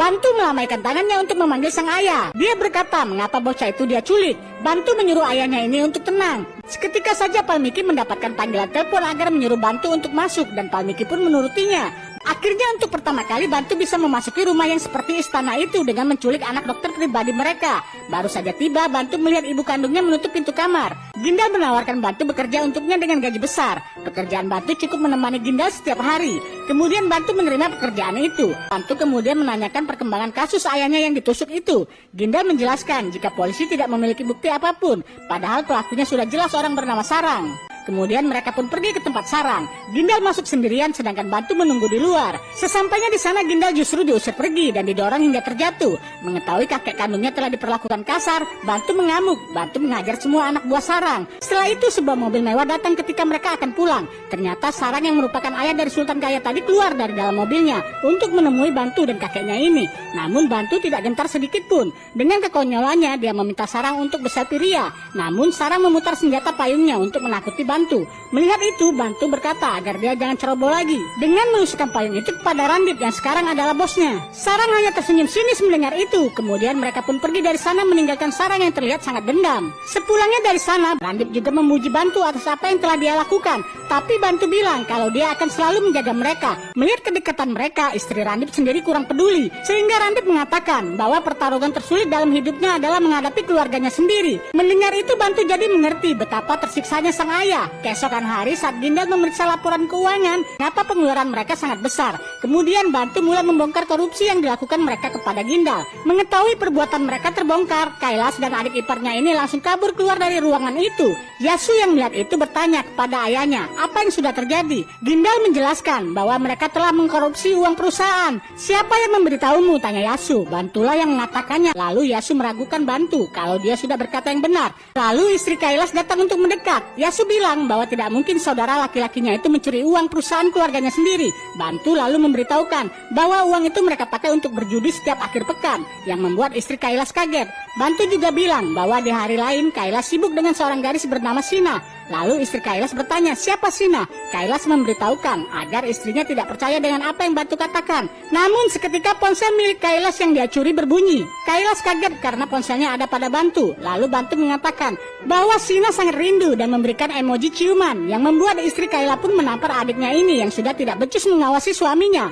Bantu melambaikan tangannya untuk memanggil sang ayah. Dia berkata mengapa bocah itu dia culik. Bantu menyuruh ayahnya ini untuk tenang. Seketika saja Palmiki mendapatkan panggilan telepon agar menyuruh Bantu untuk masuk dan Palmiki pun menurutinya. Akhirnya untuk pertama kali Bantu bisa memasuki rumah yang seperti istana itu dengan menculik anak dokter pribadi mereka. Baru saja tiba, Bantu melihat ibu kandungnya menutup pintu kamar. Gindal menawarkan Bantu bekerja untuknya dengan gaji besar. Pekerjaan Bantu cukup menemani Gindal setiap hari. Kemudian Bantu menerima pekerjaan itu. Bantu kemudian menanyakan perkembangan kasus ayahnya yang ditusuk itu. Gindal menjelaskan jika polisi tidak memiliki bukti apapun, padahal pelakunya sudah jelas orang bernama Sarang. Kemudian mereka pun pergi ke tempat Sarang. Gindal masuk sendirian sedangkan Bantu menunggu di luar. Sesampainya di sana Gindal justru diusir pergi dan didorong hingga terjatuh. Mengetahui kakek kandungnya telah diperlakukan kasar, Bantu mengamuk. Bantu mengajar semua anak buah Sarang. Setelah itu sebuah mobil mewah datang ketika mereka akan pulang. Ternyata Sarang yang merupakan ayah dari Sultan Kaya tadi keluar dari dalam mobilnya untuk menemui Bantu dan kakeknya ini. Namun Bantu tidak gentar sedikit pun. Dengan kekonyolannya dia meminta Sarang untuk berselfie ria. Namun Sarang memutar senjata payungnya untuk menakuti Bantu. Melihat itu, Bantu berkata agar dia jangan ceroboh lagi dengan menusukkan payung itu kepada Randip yang sekarang adalah bosnya. Sarang hanya tersenyum sinis mendengar itu. Kemudian mereka pun pergi dari sana meninggalkan Sarang yang terlihat sangat dendam. Sepulangnya dari sana, Randip juga memuji Bantu atas apa yang telah dia lakukan. Tapi Bantu bilang kalau dia akan selalu menjaga mereka. Melihat kedekatan mereka, istri Randip sendiri kurang peduli. Sehingga Randip mengatakan bahwa pertarungan tersulit dalam hidupnya adalah menghadapi keluarganya sendiri. Mendengar itu, Bantu jadi mengerti betapa tersiksanya sang ayah. Keesokan hari saat Gindal memeriksa laporan keuangan, kenapa pengeluaran mereka sangat besar. Kemudian Bantu mulai membongkar korupsi yang dilakukan mereka kepada Gindal. Mengetahui perbuatan mereka terbongkar, Kailas dan adik iparnya ini langsung kabur keluar dari ruangan itu. Yasu yang melihat itu bertanya kepada ayahnya, apa yang sudah terjadi? Gindal menjelaskan bahwa mereka telah mengkorupsi uang perusahaan. Siapa yang memberitahumu? Tanya Yasu. Bantulah yang mengatakannya. Lalu Yasu meragukan Bantu kalau dia sudah berkata yang benar. Lalu istri Kailas datang untuk mendekat. Yasu bilang bahwa tidak mungkin saudara laki-lakinya itu mencuri uang perusahaan keluarganya sendiri. Bantu lalu memberitahukan bahwa uang itu mereka pakai untuk berjudi setiap akhir pekan, yang membuat istri Kailas kaget. Bantu juga bilang bahwa di hari lain Kailas sibuk dengan seorang gadis bernama Sina. Lalu istri Kailas bertanya, siapa Sina? Kailas memberitahukan agar istrinya tidak percaya dengan apa yang Bantu katakan. Namun seketika ponsel milik Kailas yang dia curi berbunyi. Kailas kaget karena ponselnya ada pada Bantu. Lalu Bantu mengatakan bahwa Sina sangat rindu dan memberikan emoji ciuman, yang membuat istri Kaila pun menampar adiknya ini yang sudah tidak becus mengawasi suaminya.